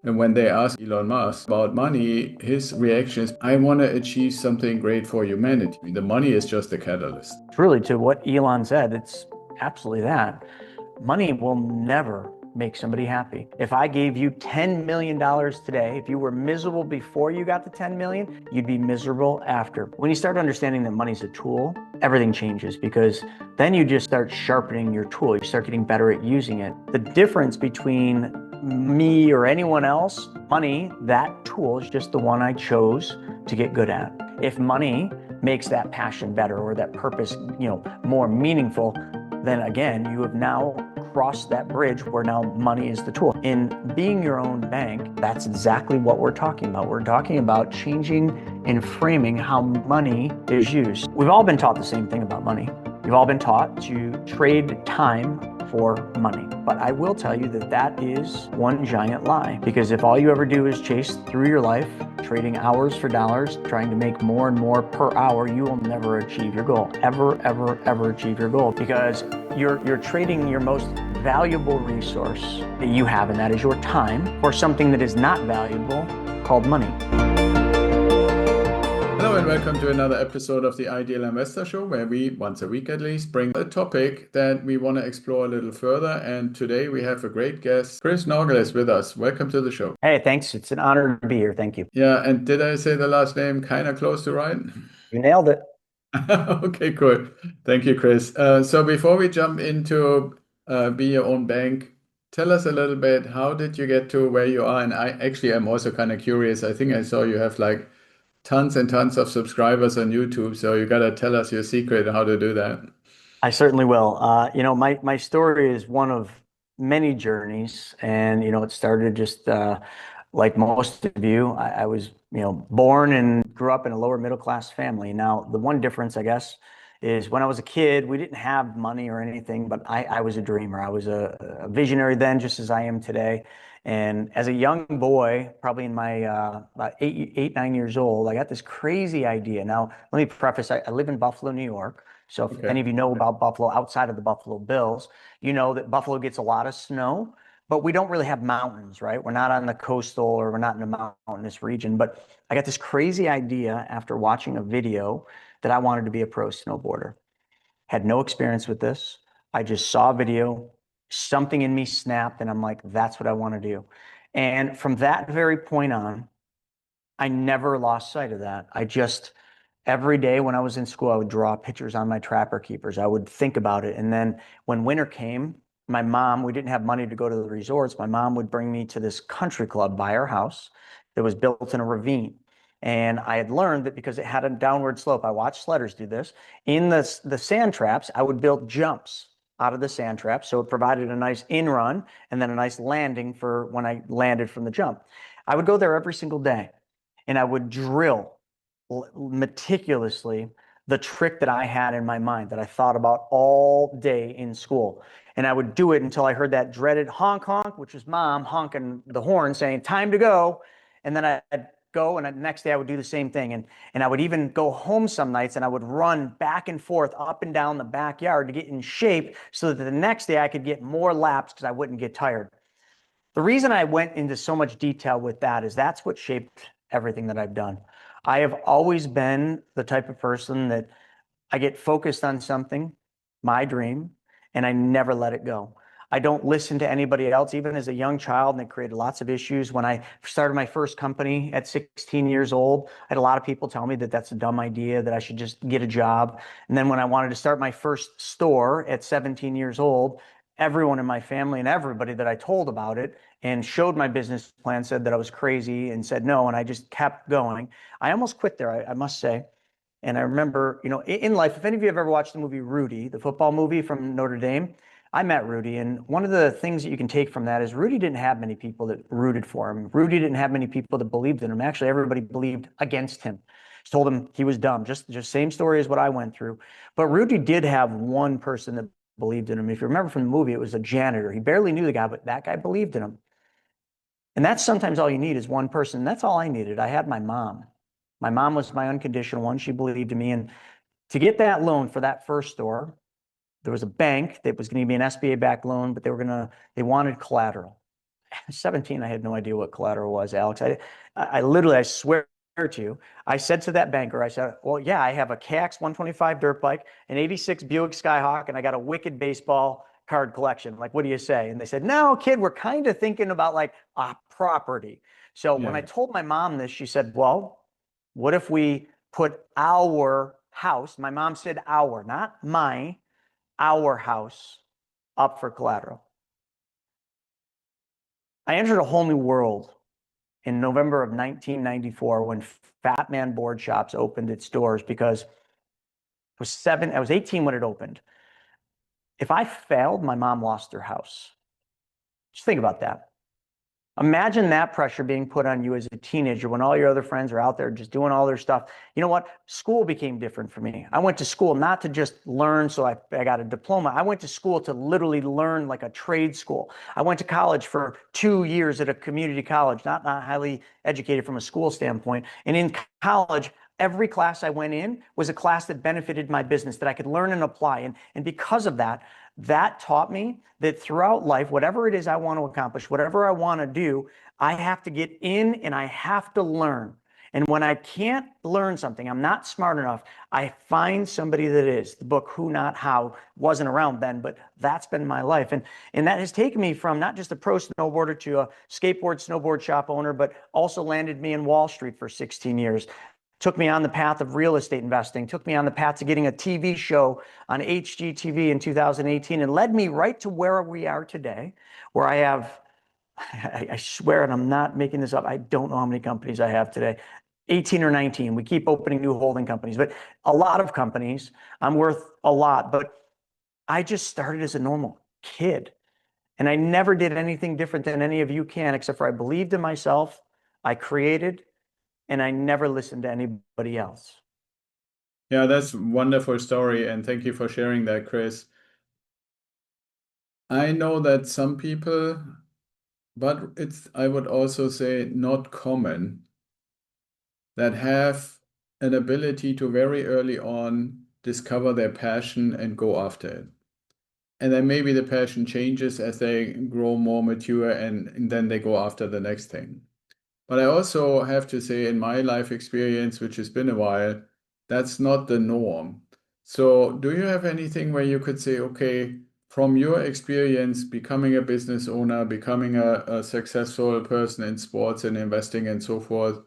And when they ask Elon Musk about money, his reaction is, I want to achieve something great for humanity. The money is just a catalyst. Truly, to what Elon said, it's absolutely that. Money will never make somebody happy. If I gave you $10 million today, if you were miserable before you got the 10 million, you'd be miserable after. When you start understanding that money's a tool, everything changes because then you just start sharpening your tool. You start getting better at using it. The difference between me or anyone else, money, that tool is just the one I chose to get good at. If money makes that passion better or that purpose, more meaningful, then again, you have now crossed that bridge where now money is the tool. In being your own bank, that's exactly what we're talking about. We're talking about changing and framing how money is used. We've all been taught the same thing about money. You've all been taught to trade time for money. But I will tell you that that is one giant lie, because if all you ever do is chase through your life, trading hours for dollars, trying to make more and more per hour, you will never achieve your goal. Ever, ever, ever achieve your goal, because you're trading your most valuable resource that you have, and that is your time, for something that is not valuable, called money. Hello and welcome to another episode of the Ideal Investor Show, where we, once a week at least, bring a topic that we want to explore a little further. And today we have a great guest. Chris Naugle is with us. Welcome to the show. Hey, thanks. It's an honor to be here. Thank you. Yeah, and did I say the last name kind of close to right? You nailed it. Okay, cool. Thank you, Chris. So before we jump into be your own bank, tell us a little bit, how did you get to where you are? And I actually am also kind of curious. I think I saw you have like tons and tons of subscribers on YouTube. So you got to tell us your secret and how to do that. I certainly will. My story is one of many journeys, and it started just like most of you. I was born and grew up in a lower middle class family. Now, the one difference, I guess, is when I was a kid, we didn't have money or anything, but I was a dreamer. I was a visionary then, just as I am today. And as a young boy, probably in my about 9 years old, I got this crazy idea. Now, let me preface, I live in Buffalo, New York. So if Okay. any of you know about Buffalo outside of the Buffalo Bills, you know that Buffalo gets a lot of snow, but we don't really have mountains, right? We're not on the coastal, or we're not in a mountainous region. But I got this crazy idea after watching a video that I wanted to be a pro snowboarder. Had no experience with this. I just saw a video, something in me snapped, and I'm like, that's what I want to do. And from that very point on, I never lost sight of that. Every day when I was in school, I would draw pictures on my trapper keepers. I would think about it. And then when winter came, we didn't have money to go to the resorts. My mom would bring me to this country club by our house that was built in a ravine. And I had learned that because it had a downward slope, I watched sledders do this. In the sand traps, I would build jumps out of the sand traps. So it provided a nice in run and then a nice landing for when I landed from the jump. I would go there every single day and I would drill meticulously the trick that I had in my mind that I thought about all day in school. And I would do it until I heard that dreaded honk honk, which was mom honking the horn saying, time to go. And then I'd go, and the next day I would do the same thing. And I would even go home some nights and I would run back and forth up and down the backyard to get in shape so that the next day I could get more laps because I wouldn't get tired. The reason I went into so much detail with that is that's what shaped everything that I've done. I have always been the type of person that I get focused on something, my dream, and I never let it go. I don't listen to anybody else, even as a young child, and it created lots of issues. When I started my first company at 16 years old, I had a lot of people tell me that that's a dumb idea, that I should just get a job. And then when I wanted to start my first store at 17 years old, everyone in my family and everybody that I told about it and showed my business plan said that I was crazy and said no, and I just kept going. I almost quit there, I must say. And I remember, in life, if any of you have ever watched the movie Rudy, the football movie from Notre Dame, I met Rudy. And one of the things that you can take from that is Rudy didn't have many people that rooted for him. Rudy didn't have many people that believed in him. Actually, everybody believed against him. Just told him he was dumb. Just same story as what I went through. But Rudy did have one person that believed in him. If you remember from the movie, it was a janitor. He barely knew the guy, but that guy believed in him. And that's sometimes all you need is one person. That's all I needed. I had my mom. My mom was my unconditional one. She believed in me. And to get that loan for that first store, there was a bank that was going to be an SBA backed loan, but they wanted collateral. 17, I had no idea what collateral was, Alex. I literally, I swear to you, I said to that banker, I said, well, yeah, I have a KX 125 dirt bike, an 86 Buick Skyhawk, and I got a wicked baseball card collection. Like, what do you say? And they said, no, kid, we're kind of thinking about like a property. So when I Yeah. told my mom this, she said, well, what if we put our house, my mom said our, not my, our house up for collateral. I entered a whole new world in November of 1994 when Fat Man Board Shops opened its doors because I was 18 when it opened. If I failed, my mom lost her house. Just think about that. Imagine that pressure being put on you as a teenager when all your other friends are out there just doing all their stuff. You know what? School became different for me. I went to school not to just learn, so I got a diploma. I went to school to literally learn like a trade school. I went to college for 2 years at a community college, not highly educated from a school standpoint. And in college, every class I went in was a class that benefited my business, that I could learn and apply. And because of that, that taught me that throughout life, whatever it is I want to accomplish, whatever I want to do, I have to get in and I have to learn. And when I can't learn something, I'm not smart enough, I find somebody that is. The book Who Not How wasn't around then, but that's been my life. And that has taken me from not just a pro snowboarder to a snowboard shop owner, but also landed me in Wall Street for 16 years. Took me on the path of real estate investing, took me on the path to getting a TV show on HGTV in 2018, and led me right to where we are today, where I have, I swear, and I'm not making this up, I don't know how many companies I have today. 18 or 19. We keep opening new holding companies, but a lot of companies. I'm worth a lot, but I just started as a normal kid. And I never did anything different than any of you can, except for I believed in myself, I created, and I never listened to anybody else. Yeah, that's a wonderful story, and thank you for sharing that, Chris. I know that some people, but it's, I would also say, not common, that have an ability to very early on discover their passion and go after it. And then maybe the passion changes as they grow more mature and then they go after the next thing. But I also have to say, in my life experience, which has been a while, that's not the norm. So, do you have anything where you could say, okay, from your experience, becoming a business owner, becoming a successful person in sports and investing and so forth,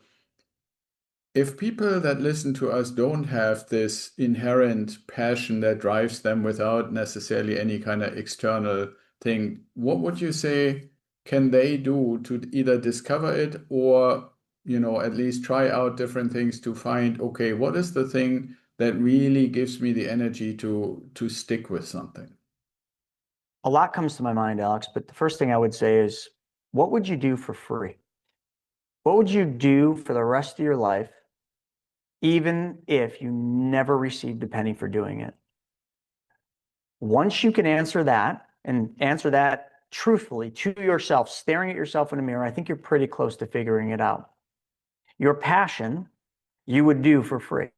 if people that listen to us don't have this inherent passion that drives them without necessarily any kind of external thing, what would you say can they do to either discover it or, at least try out different things to find, okay, what is the thing that really gives me the energy to stick with something? A lot comes to my mind, Alex, but the first thing I would say is, what would you do for free? What would you do for the rest of your life, even if you never received a penny for doing it? Once you can answer that and answer that truthfully to yourself, staring at yourself in a mirror, I think you're pretty close to figuring it out. Your passion, you would do for free.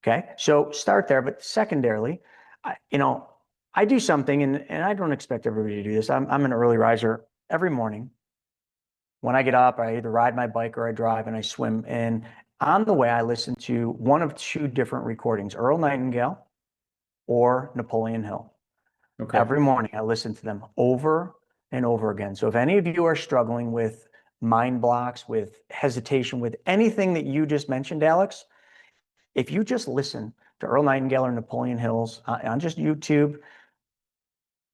Okay. So start there. But secondarily, I do something and I don't expect everybody to do this. I'm an early riser every morning. When I get up, I either ride my bike or I drive and I swim. And on the way, I listen to one of two different recordings, Earl Nightingale or Napoleon Hill. Okay. Every morning, I listen to them over and over again. So if any of you are struggling with mind blocks, with hesitation, with anything that you just mentioned, Alex, if you just listen to Earl Nightingale or Napoleon Hills on just YouTube,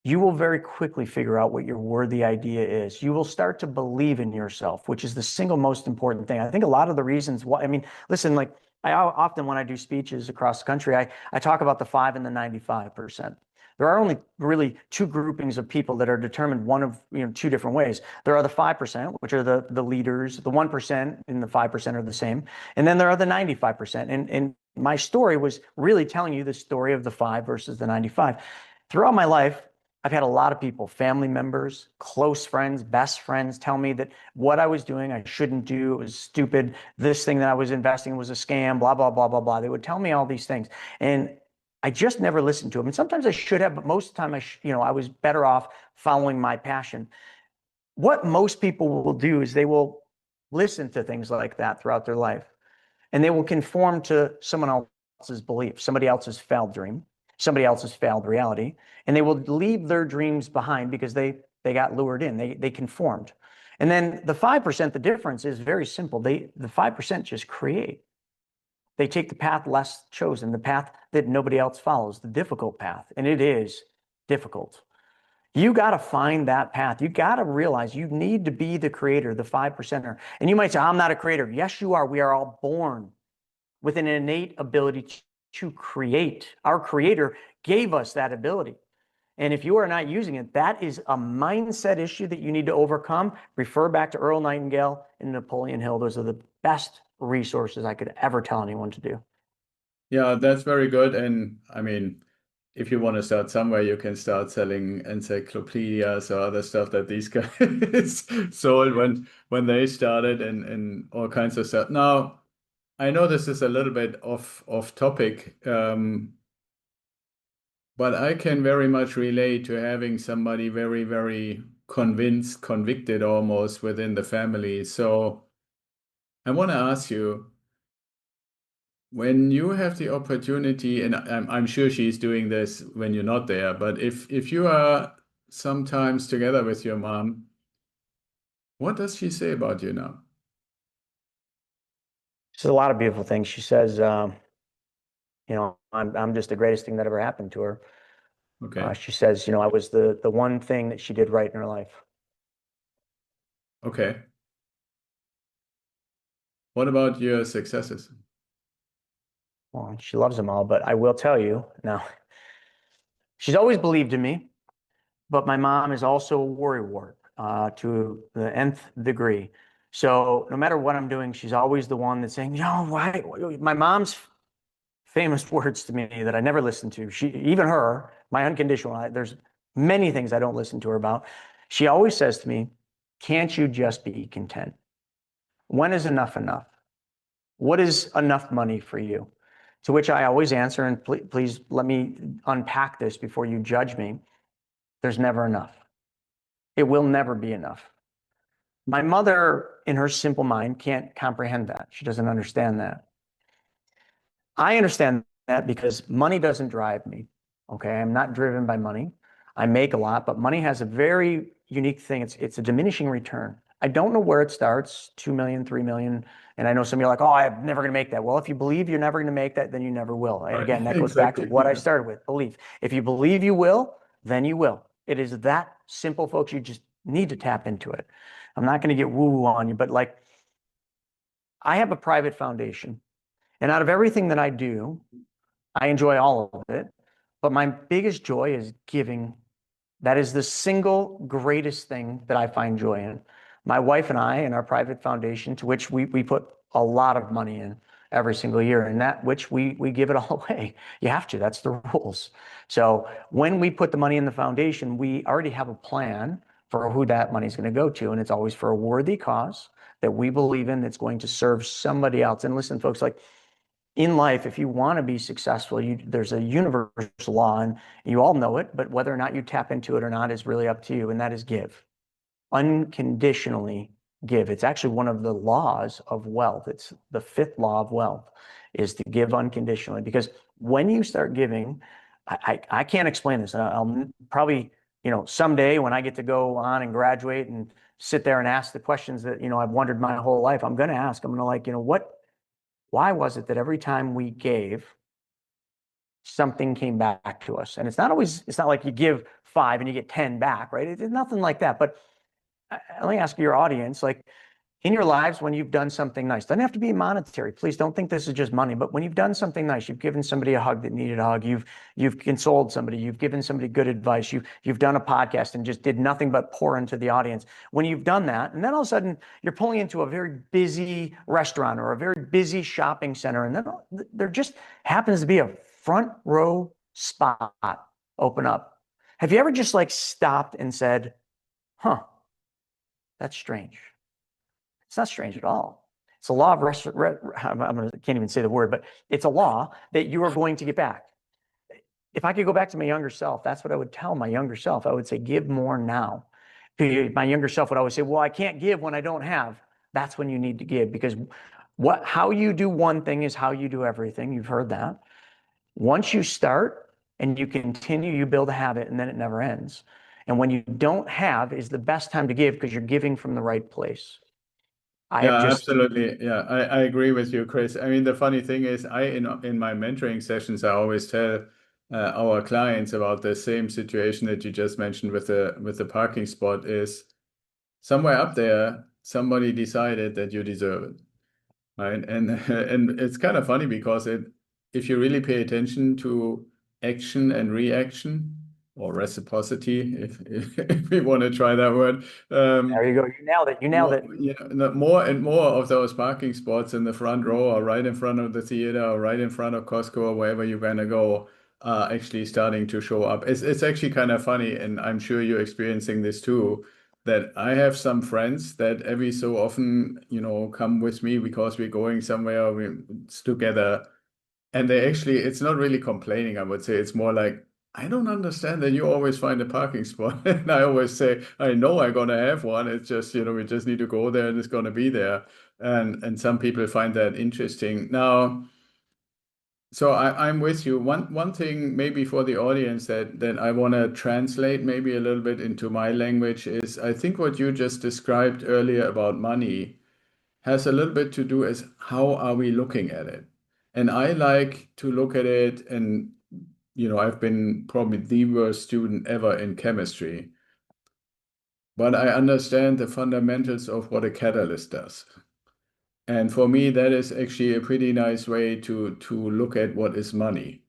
you will very quickly figure out what your worthy idea is. You will start to believe in yourself, which is the single most important thing. I think a lot of the reasons why, I mean, listen, like I often, when I do speeches across the country, I talk about the 5 and the 95%. There are only really two groupings of people that are determined one of two different ways. There are the 5%, which are the leaders. The 1% and the 5% are the same. And then there are the 95%. And my story was really telling you the story of the 5 versus the 95. Throughout my life, I've had a lot of people, family members, close friends, best friends tell me that what I was doing, I shouldn't do. It was stupid. This thing that I was investing in was a scam, blah, blah, blah, blah, blah. They would tell me all these things. And I just never listened to them. And sometimes I should have, but most of the time I was better off following my passion. what most people will do is they will listen to things like that throughout their life, and they will conform to someone else's belief, somebody else's failed dream, somebody else's failed reality, and they will leave their dreams behind because they got lured in, they conformed. And then the 5%, the difference is very simple. The 5% just create. They take the path less chosen, the path that nobody else follows, the difficult path, and it is difficult. You got to find that path. You got to realize you need to be the creator, the 5%er. And you might say, I'm not a creator. Yes, you are. We are all born with an innate ability to create. Our creator gave us that ability. And if you are not using it, that is a mindset issue that you need to overcome. Refer back to Earl Nightingale and Napoleon Hill. Those are the best resources I could ever tell anyone to do. Yeah, that's very good. And I mean, if you want to start somewhere, you can start selling encyclopedias or other stuff that these guys sold when they started, and all kinds of stuff. Now, I know this is a little bit off topic, but I can very much relate to having somebody very, very convinced, convicted almost within the family. So I want to ask you, when you have the opportunity, and I'm sure she's doing this when you're not there, but if you are sometimes together with your mom, what does she say about you now? She says a lot of beautiful things. She says, I'm just the greatest thing that ever happened to her. Okay. She says, I was the one thing that she did right in her life. Okay. What about your successes? Well, she loves them all, but I will tell you now, she's always believed in me, but my mom is also a worrywart to the nth degree. So no matter what I'm doing, she's always the one that's saying, why? My mom's famous words to me that I never listened to. Even her, my unconditional, there's many things I don't listen to her about. She always says to me, can't you just be content? When is enough enough? What is enough money for you? To which I always answer, and please let me unpack this before you judge me. There's never enough. It will never be enough. My mother, in her simple mind, can't comprehend that. She doesn't understand that. I understand that because money doesn't drive me. Okay. I'm not driven by money. I make a lot, but money has a very unique thing. It's a diminishing return. I don't know where it starts, 2 million, 3 million. And I know some of you are like, oh, I'm never going to make that. Well, if you believe you're never going to make that, then you never will. And Right. again, that goes back to Exactly. what I Yeah. started with, belief. If you believe you will, then you will. It is that simple, folks. You just need to tap into it. I'm not going to get woo-woo on you, but like I have a private foundation. And out of everything that I do, I enjoy all of it. But my biggest joy is giving. That is the single greatest thing that I find joy in. My wife and I, in our private foundation, to which we put a lot of money in every single year, and that which we give it all away. You have to, that's the rules. So when we put the money in the foundation, we already have a plan for who that money is going to go to. And it's always for a worthy cause that we believe in that's going to serve somebody else. And listen, folks, like in life, if you want to be successful, there's a universal law, and you all know it, but whether or not you tap into it or not is really up to you, and that is give. Unconditionally give. It's actually one of the laws of wealth. It's the fifth law of wealth, is to give unconditionally. Because when you start giving, I can't explain this. I'll probably, someday when I get to go on and graduate and sit there and ask the questions that, I've wondered my whole life, I'm going to ask. I'm going to why was it that every time we gave, something came back to us? And it's not like you give 5 and you get 10 back, right? It's nothing like that. But let me ask your audience, like in your lives, when you've done something nice, doesn't have to be monetary. Please don't think this is just money, but when you've done something nice, you've given somebody a hug that needed a hug, you've consoled somebody, you've given somebody good advice, you've done a podcast and just did nothing but pour into the audience. When you've done that, and then all of a sudden you're pulling into a very busy restaurant or a very busy shopping center, and then there just happens to be a front row spot open up. Have you ever just like stopped and said, huh, that's strange? It's not strange at all. It's a law of I can't even say the word, but it's a law that you are going to get back. If I could go back to my younger self, that's what I would tell my younger self. I would say, give more now. My younger self would always say, well, I can't give when I don't have. That's when you need to give, because how you do one thing is how you do everything. You've heard that. Once you start and you continue, you build a habit, and then it never ends. And when you don't have is the best time to give, because you're giving from the right place. I have Yeah, just, absolutely. Yeah, I agree with you, Chris. I mean, the funny thing is, in my mentoring sessions, I always tell our clients about the same situation that you just mentioned with the parking spot is somewhere up there, somebody decided that you deserve it, right? And and it's kind of funny because if you really pay attention to action and reaction or reciprocity, if we want to try that word, there you go. You nailed it. You nailed more, it. more and more of those parking spots in the front row or right in front of the theater or right in front of Costco or wherever you're gonna go are actually starting to show up. It's actually kind of funny, and I'm sure you're experiencing this too, that I have some friends that every so often, come with me because we're going somewhere, it's together. And they actually, it's not really complaining, I would say. It's more like, I don't understand that you always find a parking spot. And I always say, I know I'm gonna have one. It's just, we just need to go there and it's gonna be there. And some people find that interesting. Now, so I'm with you. One thing maybe for the audience that I want to translate maybe a little bit into my language is I think what you just described earlier about money has a little bit to do as how are we looking at it? And I like to look at it, and I've been probably the worst student ever in chemistry, but I understand the fundamentals of what a catalyst does. And for me, that is actually a pretty nice way to look at what is money,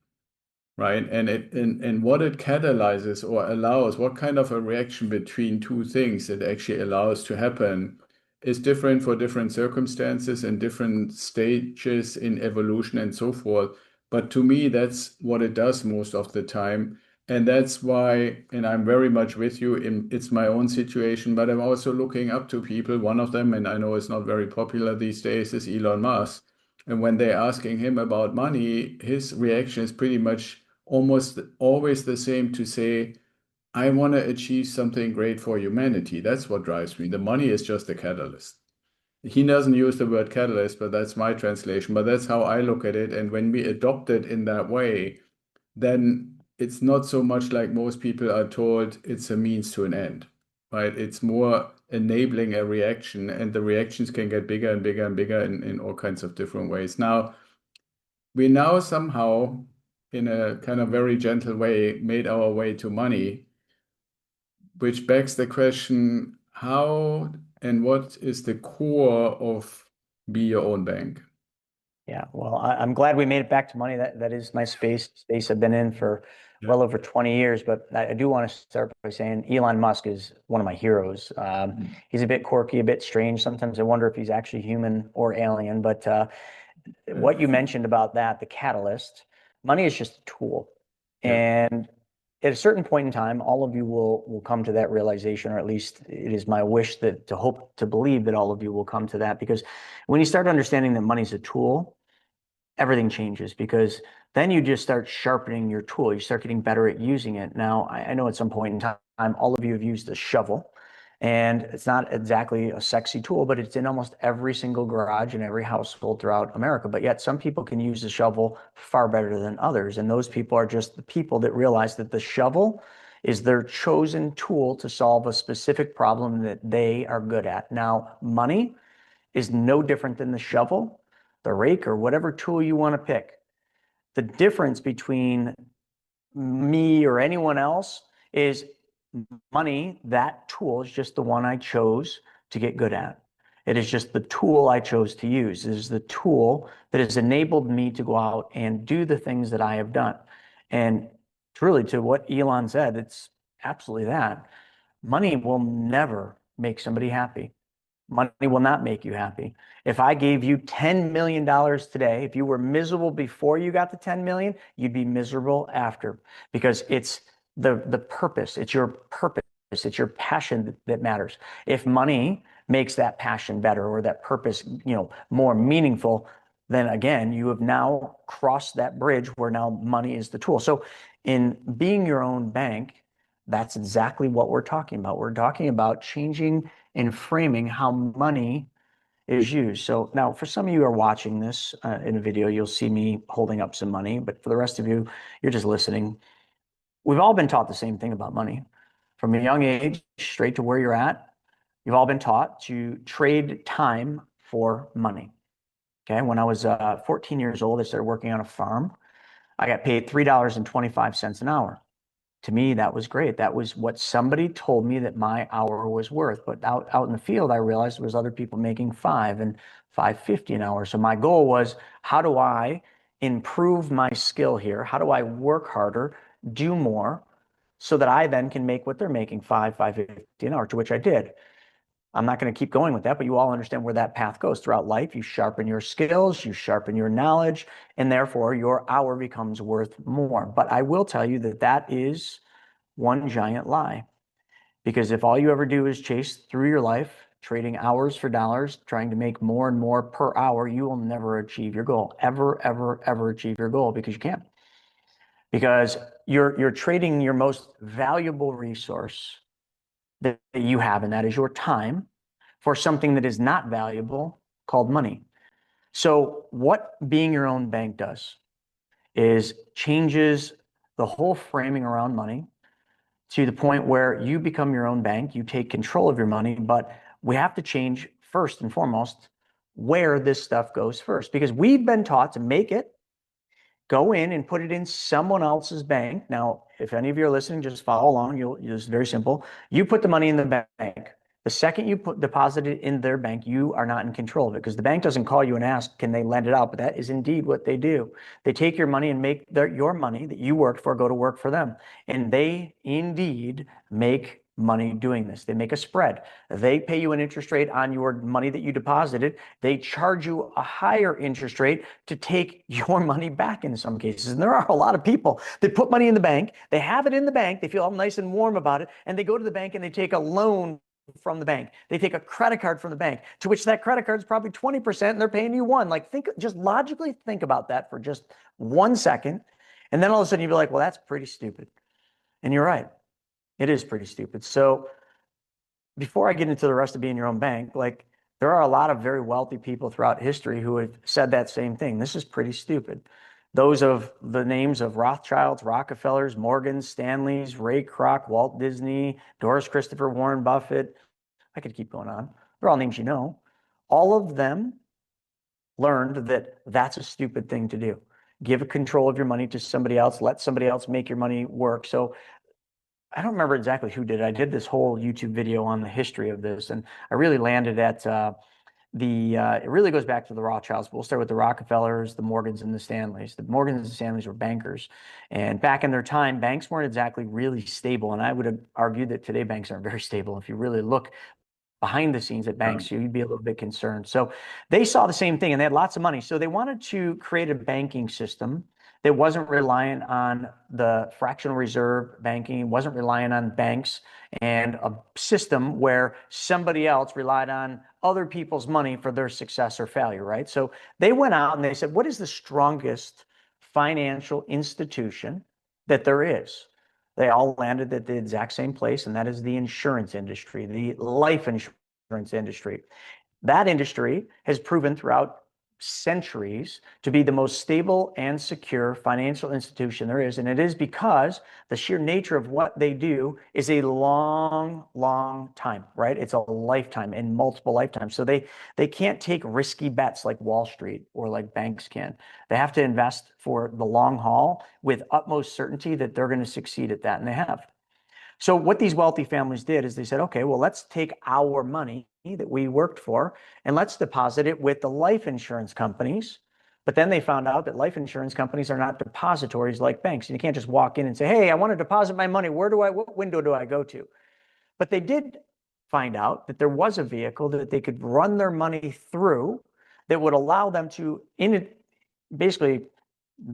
right? And what it catalyzes or allows, what kind of a reaction between two things it actually allows to happen is different for different circumstances and different stages in evolution and so forth. But to me, that's what it does most of the time. And that's why, and I'm very much with you it's my own situation, but I'm also looking up to people. One of them, and I know it's not very popular these days, is Elon Musk. And when they're asking him about money, his reaction is pretty much almost always the same to say, I want to achieve something great for humanity. That's what drives me. The money is just a catalyst. He doesn't use the word catalyst, but that's my translation. But that's how I look at it. And when we adopt it in that way, then it's not so much like most people are told it's a means to an end, right? It's more enabling a reaction, and the reactions can get bigger and bigger and bigger in all kinds of different ways. Now, we now somehow, in a kind of very gentle way, made our way to money, which begs the question, how and what is the core of be your own bank? Yeah, well, I'm glad we made it back to money. That is my space I've been in for Yeah. well over 20 years. But I do want to start by saying Elon Musk is one of my heroes. He's a bit quirky, a bit strange. Sometimes I wonder if he's actually human or alien. But what you mentioned about that, the catalyst, money is just a tool. Yeah. And at a certain point in time, all of you will come to that realization, or at least it is my wish to hope to believe that all of you will come to that. Because when you start understanding that money is a tool, everything changes, because then you just start sharpening your tool. You start getting better at using it. Now, I know at some point in time, all of you have used a shovel, and it's not exactly a sexy tool, but it's in almost every single garage in every household throughout America. But yet some people can use the shovel far better than others. And those people are just the people that realize that the shovel is their chosen tool to solve a specific problem that they are good at. Now, money is no different than the shovel, the rake, or whatever tool you want to pick. The difference between me or anyone else is money. That tool is just the one I chose to get good at. It is just the tool I chose to use. It is the tool that has enabled me to go out and do the things that I have done. And truly, to what Elon said, it's absolutely that. Money will never make somebody happy. Money will not make you happy. If I gave you $10 million today, if you were miserable before you got the 10 million, you'd be miserable after, because it's the purpose, it's your purpose, it's your passion that matters. If money makes that passion better or that purpose, more meaningful, then again, you have now crossed that bridge where now money is the tool. So in being your own bank, That's exactly what we're talking about. We're talking about changing and framing how money is used. So now for some of you who are watching this in a video, you'll see me holding up some money, but for the rest of you, you're just listening. We've all been taught the same thing about money. From a young age, straight to where you're at, you've all been taught to trade time for money. Okay. When I was 14 years old, I started working on a farm. I got paid $3.25 an hour. To me, that was great. That was what somebody told me that my hour was worth. But out in the field, I realized there was other people making $5 and $5.50 an hour. So my goal was, how do I improve my skill here? How do I work harder, do more, so that I then can make what they're making, $5.50 an hour, to which I did. I'm not going to keep going with that, but you all understand where that path goes throughout life. You sharpen your skills, you sharpen your knowledge, and therefore your hour becomes worth more. But I will tell you that that is one giant lie. Because if all you ever do is chase through your life, trading hours for dollars, trying to make more and more per hour, you will never achieve your goal. Ever, ever, ever achieve your goal, because you can't. Because you're trading your most valuable resource that you have, and that is your time, for something that is not valuable, called money. So what being your own bank does is changes the whole framing around money to the point where you become your own bank, you take control of your money, but we have to change first and foremost where this stuff goes first, because we've been taught to make it, go in and put it in someone else's bank. Now, if any of you are listening, just follow along. It's very simple. You put the money in the bank. The second you deposit it in their bank, you are not in control of it, because the bank doesn't call you and ask, can they lend it out? But that is indeed what they do. They take your money and make your money that you worked for go to work for them. And they indeed make money doing this. They make a spread. They pay you an interest rate on your money that you deposited. They charge you a higher interest rate to take your money back in some cases. And there are a lot of people that put money in the bank. They have it in the bank. They feel all nice and warm about it. And they go to the bank and they take a loan from the bank. They take a credit card from the bank, to which that credit card is probably 20% and they're paying you 1%. Like, just logically think about that for just 1 second. And then all of a sudden you'd be like, well, that's pretty stupid. And you're right. It is pretty stupid. So before I get into the rest of being your own bank, like, there are a lot of very wealthy people throughout history who have said that same thing. This is pretty stupid. Those of the names of Rothschilds, Rockefellers, Morgans, Stanleys, Ray Kroc, Walt Disney, Doris, Christopher, Warren Buffett. I could keep going on. They're all names you know. All of them learned that that's a stupid thing to do. Give control of your money to somebody else. Let somebody else make your money work. So I don't remember exactly who did it. I did this whole YouTube video on the history of this, and I really landed at it really goes back to the Rothschilds. We'll start with the Rockefellers, the Morgans, and the Stanleys. The Morgans and Stanleys were bankers, and back in their time, banks weren't exactly really stable. And I would argue that today banks aren't very stable. If you really look behind the scenes at banks, you'd be a little bit concerned. So they saw the same thing, and they had lots of money. So they wanted to create a banking system that wasn't reliant on the fractional reserve banking, wasn't reliant on banks, and a system where somebody else relied on other people's money for their success or failure, right? So they went out and they said, what is the strongest financial institution that there is? They all landed at the exact same place, and that is the insurance industry, the life insurance industry. That industry has proven throughout centuries to be the most stable and secure financial institution there is. And it is because the sheer nature of what they do is a long, long time, right? It's a lifetime and multiple lifetimes. So they can't take risky bets like Wall Street or like banks can. They have to invest for the long haul with utmost certainty that they're going to succeed at that. And they have. So what these wealthy families did is they said, okay, well, let's take our money that we worked for and let's deposit it with the life insurance companies. But then they found out that life insurance companies are not depositories like banks. And you can't just walk in and say, hey, I want to deposit my money. What window do I go to? But they did find out that there was a vehicle that they could run their money through that would allow them to basically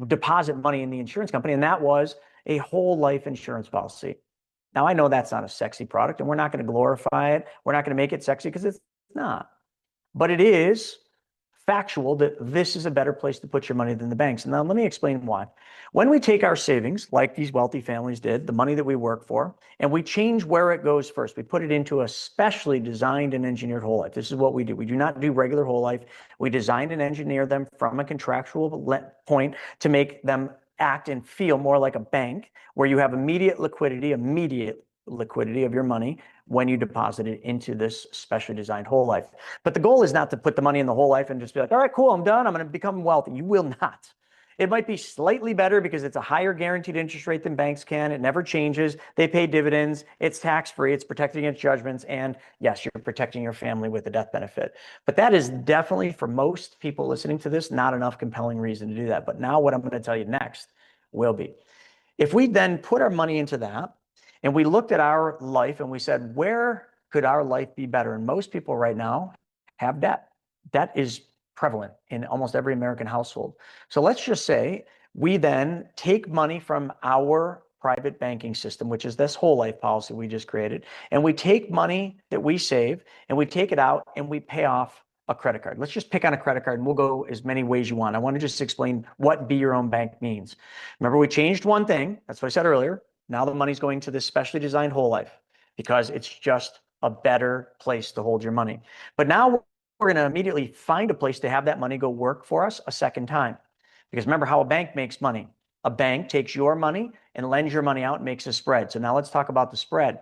deposit money in the insurance company. And that was a whole life insurance policy. Now, I know that's not a sexy product, and we're not going to glorify it. We're not going to make it sexy because it's not. But it is factual that this is a better place to put your money than the banks. And now let me explain why. When we take our savings, like these wealthy families did, the money that we work for, and we change where it goes first, we put it into a specially designed and engineered whole life. This is what we do. We do not do regular whole life. We design and engineer them from a contractual point to make them act and feel more like a bank, where you have immediate liquidity of your money when you deposit it into this specially designed whole life. But the goal is not to put the money in the whole life and just be like, all right, cool, I'm done, I'm going to become wealthy. You will not. It might be slightly better because it's a higher guaranteed interest rate than banks can. It never changes. They pay dividends. It's tax-free. It's protected against judgments. And yes, you're protecting your family with a death benefit. But that is definitely, for most people listening to this, not enough compelling reason to do that. But now what I'm going to tell you next will be, if we then put our money into that, and we looked at our life and we said, where could our life be better? And most people right now have debt. Debt is prevalent in almost every American household. So let's just say we then take money from our private banking system, which is this whole life policy we just created, and we take money that we save and we take it out and we pay off a credit card. Let's just pick on a credit card and we'll go as many ways you want. I want to just explain what be your own bank means. Remember, we changed one thing. That's what I said earlier. Now the money's going to this specially designed whole life because it's just a better place to hold your money. But now we're going to immediately find a place to have that money go work for us a second time. Because remember how a bank makes money. A bank takes your money and lends your money out and makes a spread. So now let's talk about the spread.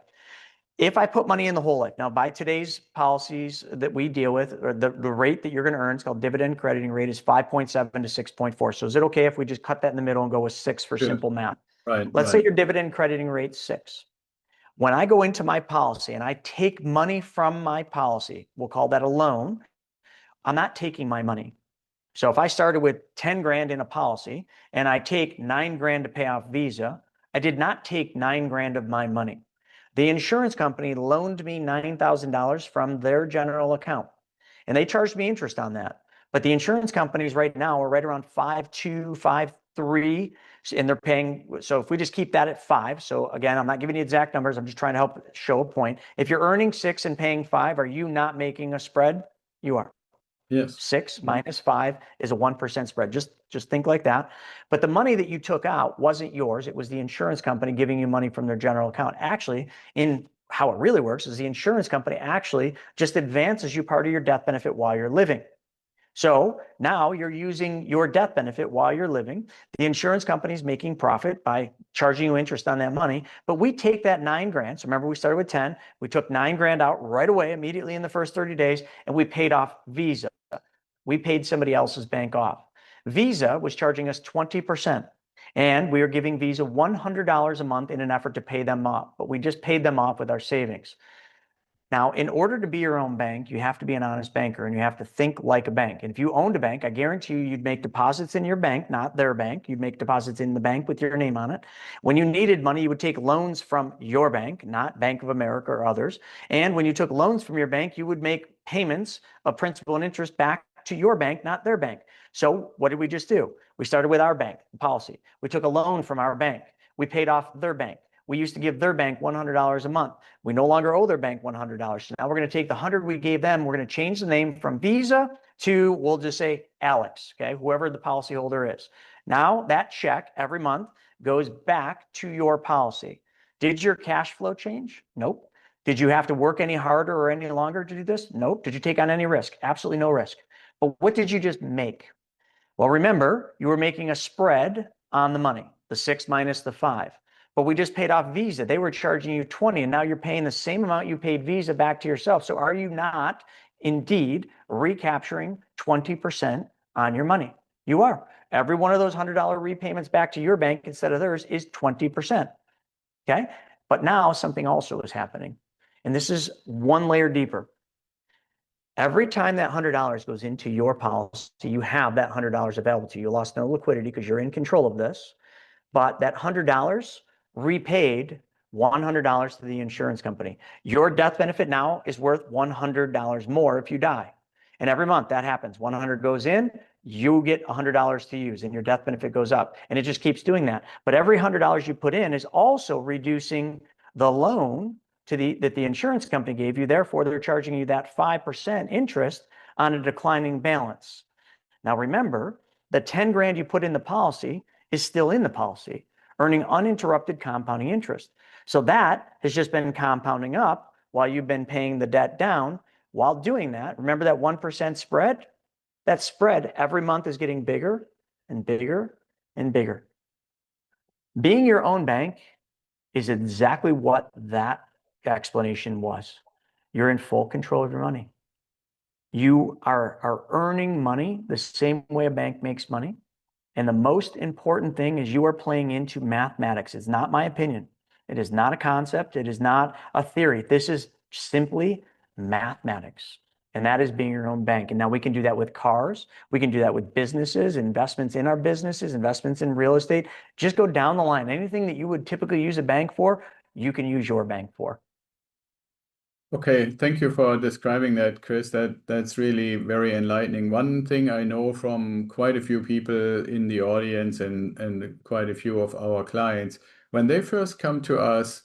If I put money in the whole life, now by today's policies that we deal with, or the rate that you're going to earn, it's called dividend crediting rate, is 5.7 to 6.4. So is it okay if we just cut that in the middle and go with 6 for simple math? Right. Let's say your dividend crediting rate 6. When I go into my policy and I take money from my policy, we'll call that a loan. I'm not taking my money. So if I started with 10 grand in a policy and I take 9 grand to pay off Visa, I did not take 9 grand of my money. The insurance company loaned me $9,000 from their general account, and they charged me interest on that. But the insurance companies right now are right around 5.2, 5.3, and they're paying. So if we just keep that at 5, so again, I'm not giving you exact numbers. I'm just trying to help show a point. If you're earning 6 and paying 5, are you not making a spread? You are. Yes. 6 minus 5 is a 1% spread. Just think like that. But the money that you took out wasn't yours. It was the insurance company giving you money from their general account. Actually, in how it really works is the insurance company actually just advances you part of your death benefit while you're living. So now you're using your death benefit while you're living. The insurance company is making profit by charging you interest on that money. But we take that 9 grand. So remember, we started with 10. We took 9 grand out right away, immediately in the first 30 days, and we paid off Visa. We paid somebody else's bank off. Visa was charging us 20%. And we were giving Visa $100 a month in an effort to pay them off. But we just paid them off with our savings. Now, in order to be your own bank, you have to be an honest banker and you have to think like a bank. And if you owned a bank, I guarantee you, you'd make deposits in your bank, not their bank. You'd make deposits in the bank with your name on it. When you needed money, you would take loans from your bank, not Bank of America or others. And when you took loans from your bank, you would make payments of principal and interest back to your bank, not their bank. So what did we just do? We started with our bank policy. We took a loan from our bank. We paid off their bank. We used to give their bank $100 a month. We no longer owe their bank $100. So now we're going to take the 100 we gave them. We're going to change the name from Visa to, we'll just say Alex, okay, whoever the policyholder is. Now that check every month goes back to your policy. Did your cash flow change? Nope. Did you have to work any harder or any longer to do this? Nope. Did you take on any risk? Absolutely no risk. But what did you just make? Well, remember, you were making a spread on the money, the 6 minus the 5. But we just paid off Visa. They were charging you 20, and now you're paying the same amount you paid Visa back to yourself. So are you not indeed recapturing 20% on your money? You are. Every one of those $100 repayments back to your bank instead of theirs is 20%. Okay? But now something also is happening. And this is one layer deeper. Every time that $100 goes into your policy, you have that $100 available to you. You lost no liquidity because you're in control of this. But that $100 repaid $100 to the insurance company. Your death benefit now is worth $100 more if you die. And every month that happens. 100 goes in, you get $100 to use, and your death benefit goes up. And it just keeps doing that. But every $100 you put in is also reducing the loan that the insurance company gave you. Therefore, they're charging you that 5% interest on a declining balance. Now remember, the 10 grand you put in the policy is still in the policy, earning uninterrupted compounding interest. So that has just been compounding up while you've been paying the debt down. While doing that, remember that 1% spread? That spread every month is getting bigger and bigger and bigger. Being your own bank is exactly what that explanation was. You're in full control of your money. You are earning money the same way a bank makes money. And the most important thing is you are playing into mathematics. It's not my opinion. It is not a concept. It is not a theory. This is simply mathematics. And that is being your own bank. And now we can do that with cars. We can do that with businesses, investments in our businesses, investments in real estate. Just go down the line. Anything that you would typically use a bank for, you can use your bank for. Okay, thank you for describing that, Chris. That's really very enlightening. One thing I know from quite a few people in the audience and quite a few of our clients, when they first come to us,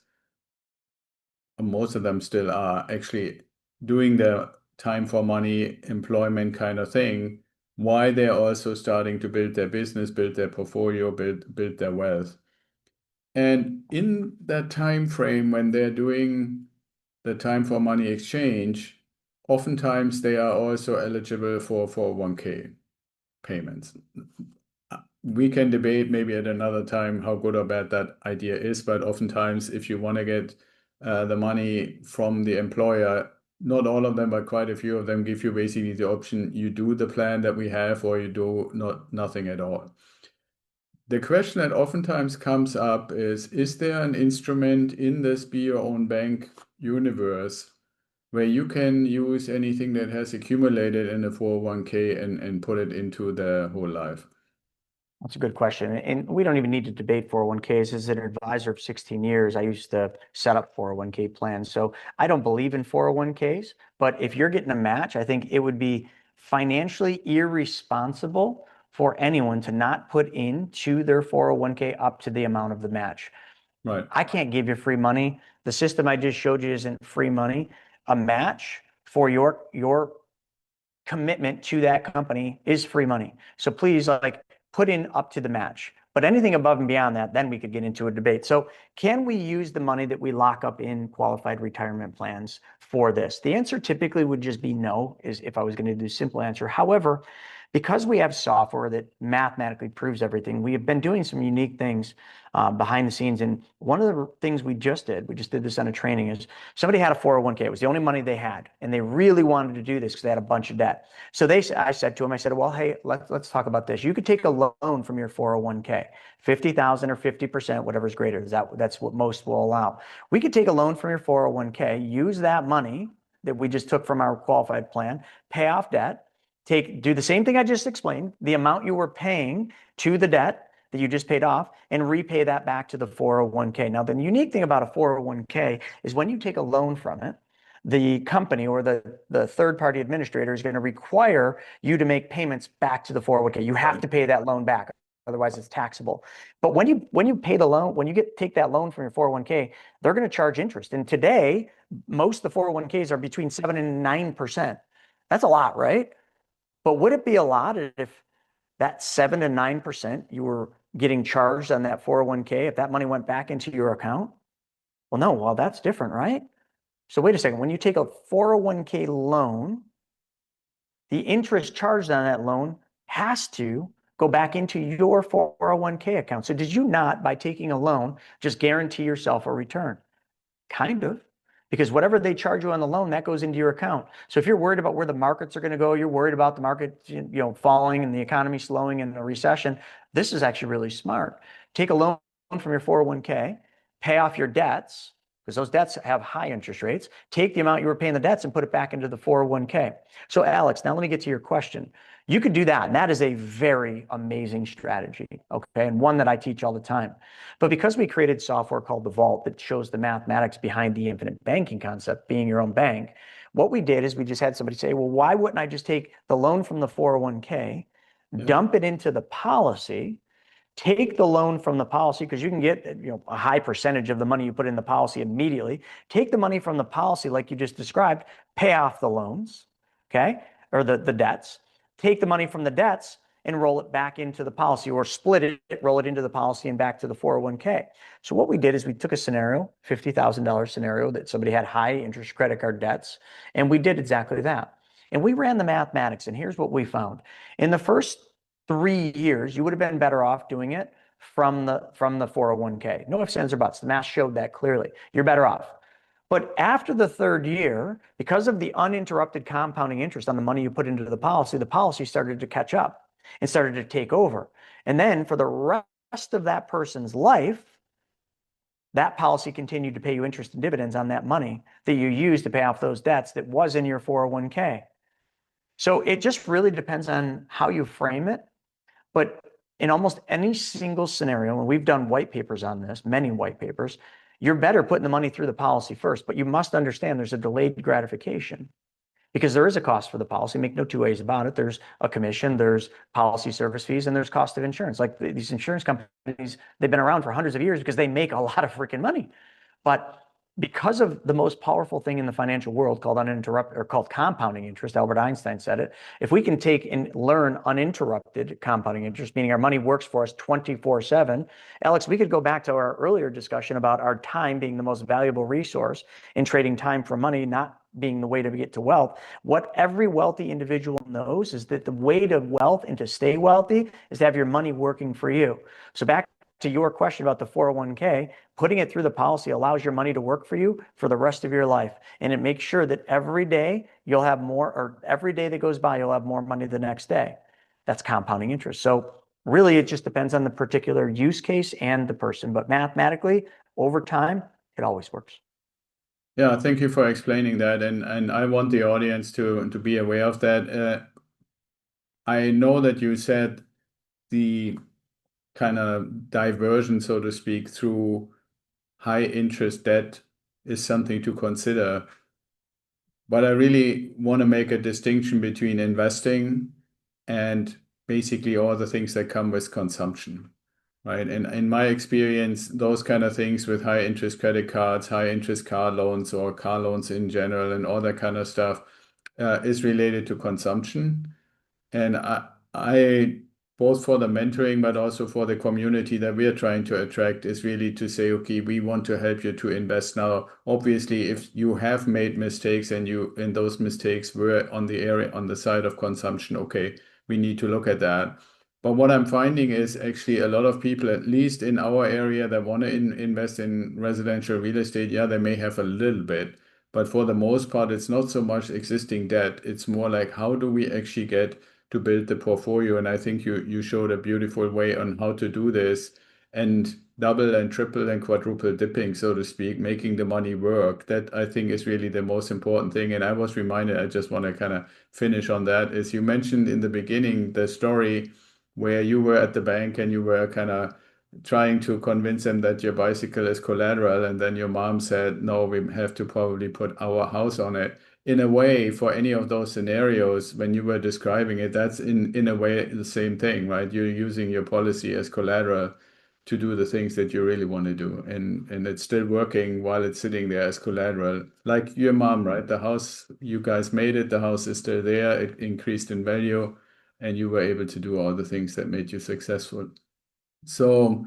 most of them still are actually doing the time for money employment kind of thing, why they're also starting to build their business, build their portfolio, build their wealth. And in that time frame when they're doing the time for money exchange, oftentimes they are also eligible for 401k payments. We can debate maybe at another time how good or bad that idea is, but oftentimes if you want to get the money from the employer, not all of them, but quite a few of them give you basically the option, you do the plan that we have or you do nothing at all. The question that oftentimes comes up is there an instrument in this be your own bank universe where you can use anything that has accumulated in a 401k and put it into the whole life? That's a good question. And we don't even need to debate 401ks. As an advisor of 16 years, I used to set up 401k plans. So I don't believe in 401ks, but if you're getting a match, I think it would be financially irresponsible for anyone to not put into their 401k up to the amount of the match. Right. I can't give you free money. The system I just showed you isn't free money. A match for your commitment to that company is free money. So please, like, put in up to the match. But anything above and beyond that, then we could get into a debate. So can we use the money that we lock up in qualified retirement plans for this? The answer typically would just be no, is if I was going to do simple answer. However, because we have software that mathematically proves everything, we have been doing some unique things behind the scenes. And one of the things we just did this on a training, is somebody had a 401k. It was the only money they had. And they really wanted to do this because they had a bunch of debt. So I said to them, I said, well, hey, let's talk about this. You could take a loan from your 401k, 50,000 or 50%, whatever's greater. That's what most will allow. We could take a loan from your 401k, use that money that we just took from our qualified plan, pay off debt, do the same thing I just explained, the amount you were paying to the debt that you just paid off, and repay that back to the 401k. Now, the unique thing about a 401k is when you take a loan from it, the company or the third-party administrator is going to require you to make payments back to the 401k. You have to pay that loan back, otherwise it's taxable. But when you pay the loan, when you take that loan from your 401k, they're going to charge interest. And today, most of the 401ks are between 7 and 9%. That's a lot, right? But would it be a lot if that 7 to 9% you were getting charged on that 401k, if that money went back into your account? Well, no, well, that's different, right? So wait a second, when you take a 401k loan, the interest charged on that loan has to go back into your 401k account. So did you not, by taking a loan, just guarantee yourself a return? Kind of. Because whatever they charge you on the loan, that goes into your account. So if you're worried about where the markets are going to go, you're worried about the market, falling and the economy slowing and a recession, this is actually really smart. Take a loan from your 401k, pay off your debts, because those debts have high interest rates. Take the amount you were paying the debts and put it back into the 401k. So Alex, now let me get to your question. You could do that, and that is a very amazing strategy, okay, and one that I teach all the time. But because we created software called the Vault that shows the mathematics behind the infinite banking concept, being your own bank, what we did is we just had somebody say, well, why wouldn't I just take the loan from the 401k, dump it into the policy, take the loan from the policy, because you can get a high percentage of the money you put in the policy immediately, take the money from the policy like you just described, pay off the loans, okay, or the debts, take the money from the debts and roll it back into the policy, or split it, roll it into the policy and back to the 401k. So what we did is we took a scenario, $50,000 scenario, that somebody had high interest credit card debts, and we did exactly that. And we ran the mathematics, and here's what we found. In the first 3 years, you would have been better off doing it from the 401k. No ifs, ands, or buts. The math showed that clearly. You're better off. But after the 3rd year, because of the uninterrupted compounding interest on the money you put into the policy started to catch up and started to take over. And then for the rest of that person's life, that policy continued to pay you interest and dividends on that money that you used to pay off those debts that was in your 401k. So it just really depends on how you frame it. But in almost any single scenario, and we've done white papers on this, many white papers, you're better putting the money through the policy first. But you must understand there's a delayed gratification, because there is a cost for the policy. Make no two ways about it. There's a commission, there's policy service fees, and there's cost of insurance. Like these insurance companies, they've been around for hundreds of years because they make a lot of freaking money. But because of the most powerful thing in the financial world called called compounding interest, Albert Einstein said it. If we can take and learn uninterrupted compounding interest, meaning our money works for us 24/7, Alex, we could go back to our earlier discussion about our time being the most valuable resource, and trading time for money not being the way to get to wealth. What every wealthy individual knows is that the way to wealth and to stay wealthy is to have your money working for you. So back to your question about the 401k, putting it through the policy allows your money to work for you for the rest of your life. And it makes sure that every day you'll have more, or every day that goes by, you'll have more money the next day. That's compounding interest. So really, it just depends on the particular use case and the person. But mathematically, over time, it always works. Yeah, thank you for explaining that. And I want the audience to be aware of that. I know that you said the kind of diversion, so to speak, through high interest debt is something to consider. But I really want to make a distinction between investing and basically all the things that come with consumption, right? And in my experience, those kind of things with high interest credit cards, high interest car loans, or car loans in general, and all that kind of stuff is related to consumption. And I, both for the mentoring, but also for the community that we are trying to attract, is really to say, okay, we want to help you to invest now. Obviously, if you have made mistakes and those mistakes were on the side of consumption, okay, we need to look at that. But what I'm finding is actually a lot of people, at least in our area, that want to invest in residential real estate. Yeah, they may have a little bit, but for the most part, it's not so much existing debt. It's more like, how do we actually get to build the portfolio? And I think you showed a beautiful way on how to do this, and double and triple and quadruple dipping, so to speak, making the money work. That I think is really the most important thing. And I was reminded, I just want to kind of finish on that, is you mentioned in the beginning the story where you were at the bank and you were kind of trying to convince them that your bicycle is collateral, and then your mom said, no, we have to probably put our house on it. In a way, for any of those scenarios, when you were describing it, that's in a way the same thing, right? You're using your policy as collateral to do the things that you really want to do. And it's still working while it's sitting there as collateral. Like your mom, right? The house, you guys made it, the house is still there, it increased in value, and you were able to do all the things that made you successful. So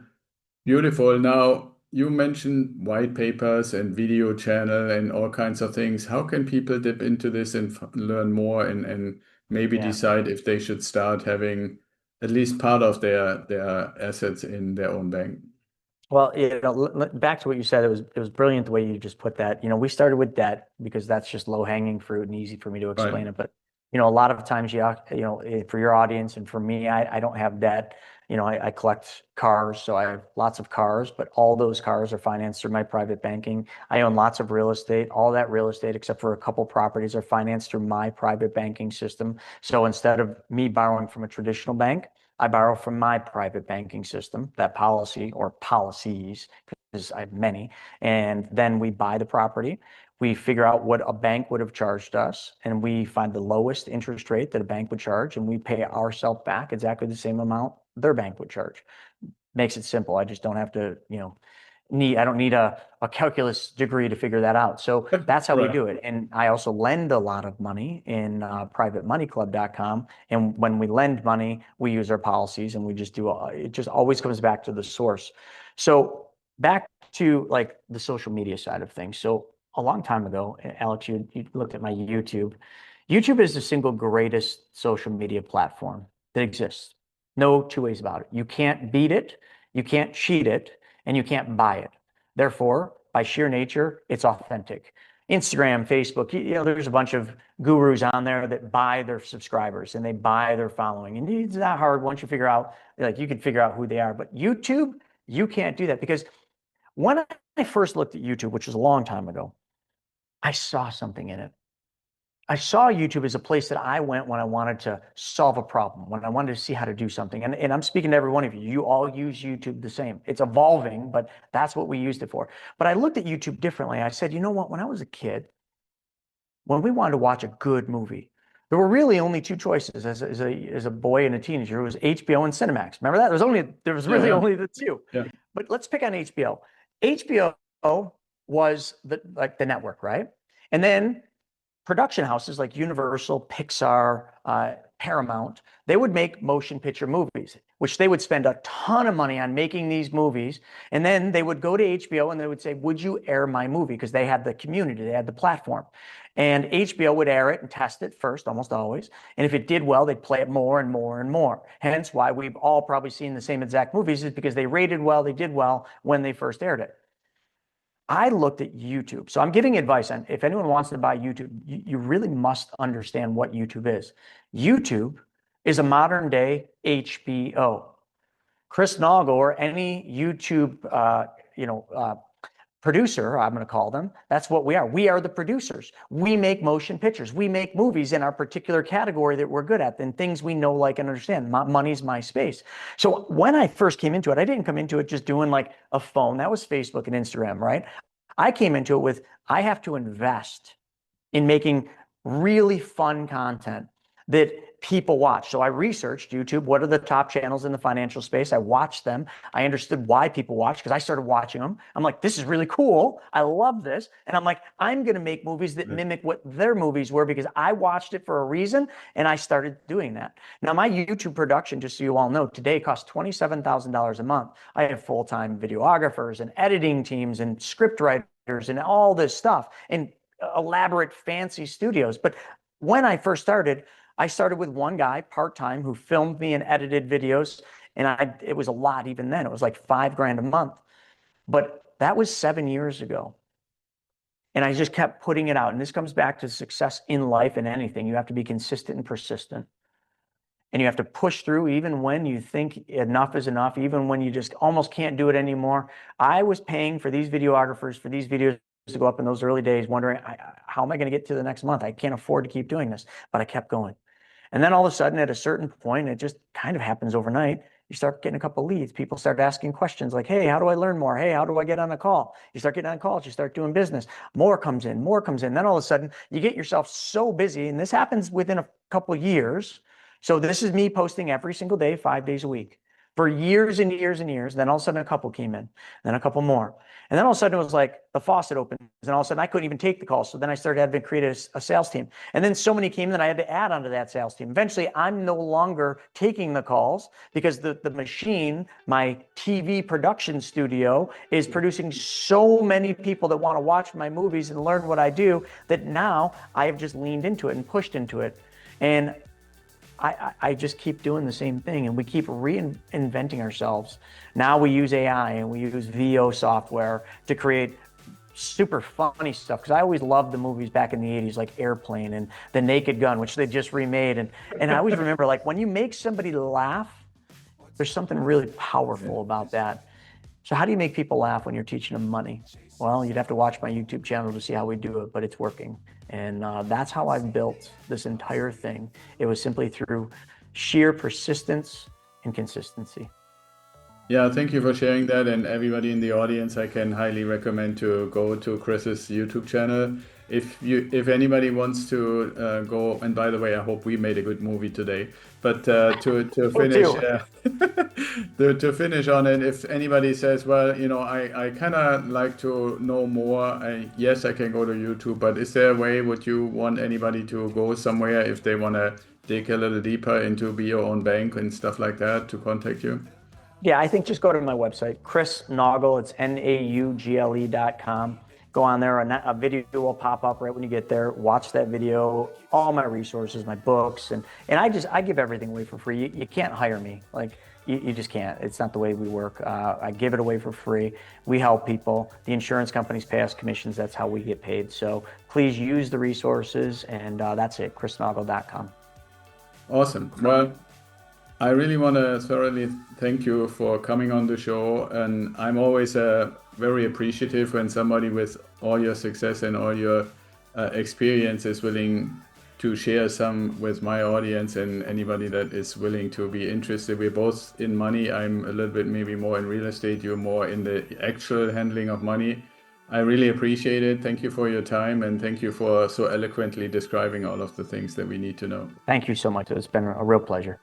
beautiful. Now, you mentioned white papers and video channel and all kinds of things. How can people dip into this and learn more, and maybe Yeah. decide if they should start having at least part of their assets in their own bank? Well, back to what you said, it was brilliant the way you just put that. We started with debt because that's just low hanging fruit and easy for me to Right. explain it. But a lot of times, for your audience and for me, I don't have debt. I collect cars, so I have lots of cars, but all those cars are financed through my private banking. I own lots of real estate. All that real estate, except for a couple properties, are financed through my private banking system. So instead of me borrowing from a traditional bank, I borrow from my private banking system, that policy or policies, because I have many. And then we buy the property. We figure out what a bank would have charged us, and we find the lowest interest rate that a bank would charge, and we pay ourselves back exactly the same amount their bank would charge. Makes it simple. I just don't have to, I don't need a calculus degree to figure that out. So that's how we Right. do it. And I also lend a lot of money in privatemoneyclub.com. And when we lend money, we use our policies and we just do, it just always comes back to the source. So back to like the social media side of things. So a long time ago, Alex, you looked at my YouTube. YouTube is the single greatest social media platform that exists. No two ways about it. You can't beat it, you can't cheat it, and you can't buy it. Therefore, by sheer nature, it's authentic. Instagram, Facebook, there's a bunch of gurus on there that buy their subscribers and they buy their following. And it's not hard once you figure out, like you can figure out who they are. But YouTube, you can't do that because when I first looked at YouTube, which was a long time ago, I saw something in it. I saw YouTube as a place that I went when I wanted to solve a problem, when I wanted to see how to do something. And I'm speaking to every one of you. You all use YouTube the same. It's evolving, but that's what we used it for. But I looked at YouTube differently. I said, you know what? When I was a kid, when we wanted to watch a good movie, there were really only two choices as a boy and a teenager. It was HBO and Cinemax. Remember that? There was Yeah, really yeah, only the two. yeah. But let's pick on HBO. HBO was the network, right? And then production houses like Universal, Pixar, Paramount, they would make motion picture movies, which they would spend a ton of money on making these movies. And then they would go to HBO and they would say, would you air my movie? Because they had the community, they had the platform. And HBO would air it and test it first, almost always. And if it did well, they'd play it more and more and more. Hence why we've all probably seen the same exact movies, is because they rated well, they did well when they first aired it. I looked at YouTube. So I'm giving advice on if anyone wants to buy YouTube, you really must understand what YouTube is. YouTube is a modern day HBO. Chris Naugle or any YouTube, producer, I'm going to call them. That's what we are. We are the producers. We make motion pictures. We make movies in our particular category that we're good at and things we know, like, and understand. Money's my space. So when I first came into it, I didn't come into it just doing like a phone. That was Facebook and Instagram, right? I came into it with, I have to invest in making really fun content that people watch. So I researched YouTube. What are the top channels in the financial space? I watched them. I understood why people watch because I started watching them. I'm like, this is really cool. I love this. And I'm like, I'm going to make movies that mimic what their movies were because I watched it for a reason and I started doing that. Now, my YouTube production, just so you all know, today costs $27,000 a month. I have full-time videographers and editing teams and script writers and all this stuff and elaborate, fancy studios. But when I first started, I started with one guy part-time who filmed me and edited videos. And it was a lot even then. It was like $5,000 a month. But that was 7 years ago. And I just kept putting it out. And this comes back to success in life and anything. You have to be consistent and persistent. And you have to push through even when you think enough is enough, even when you just almost can't do it anymore. I was paying for these videographers for these videos to go up in those early days, wondering, how am I going to get to the next month? I can't afford to keep doing this. But I kept going. And then all of a sudden, at a certain point, it just kind of happens overnight. You start getting a couple of leads. People start asking questions like, hey, how do I learn more? Hey, how do I get on a call? You start getting on calls. You start doing business. More comes in, more comes in. Then all of a sudden, you get yourself so busy. And this happens within a couple of years. So this is me posting every single day, 5 days a week for years and years and years. Then all of a sudden, a couple came in, then a couple more. And then all of a sudden, it was like the faucet opens. And all of a sudden, I couldn't even take the calls. So then I started having to create a sales team. And then so many came that I had to add onto that sales team. Eventually, I'm no longer taking the calls because the machine, my TV production studio, is producing so many people that want to watch my movies and learn what I do that now I have just leaned into it and pushed into it. And I just keep doing the same thing and we keep reinventing ourselves. Now we use AI and we use VO software to create super funny stuff. Because I always loved the movies back in the 80s, like Airplane and The Naked Gun, which they just remade. And I always remember, like, when you make somebody laugh, there's something really powerful about that. So how do you make people laugh when you're teaching them money? Well, you'd have to watch my YouTube channel to see how we do it, but it's working. And that's how I've built this entire thing. It was simply through sheer persistence and consistency. Yeah, thank you for sharing that. And everybody in the audience, I can highly recommend to go to Chris's YouTube channel. if anybody wants to go, and by the way, I hope we made a good movie today. But to finish to finish on it, if anybody says, well, I kind of like to know more, yes, I can go to YouTube, but is there a way, would you want anybody to go somewhere if they want to dig a little deeper into Be Your Own Bank and stuff like that, to contact you? Yeah, I think just go to my website, Chris Naugle. It's Naugle.com. Go on there, a video will pop up right when you get there. Watch that video, all my resources, my books, and I give everything away for free. You can't hire me, like you just can't. It's not the way we work. I give it away for free. We help people. The insurance companies pay us commissions. That's how we get paid. So please use the resources, and that's it, chrisnaugle.com. Awesome. Well, I really want to thoroughly thank you for coming on the show, and I'm always very appreciative when somebody with all your success and all your experience is willing to share some with my audience and anybody that is willing to be interested. We're both in money. I'm a little bit maybe more in real estate. You're more in the actual handling of money. I really appreciate it. Thank you for your time, and thank you for so eloquently describing all of the things that we need to know. Thank you so much. It's been a real pleasure.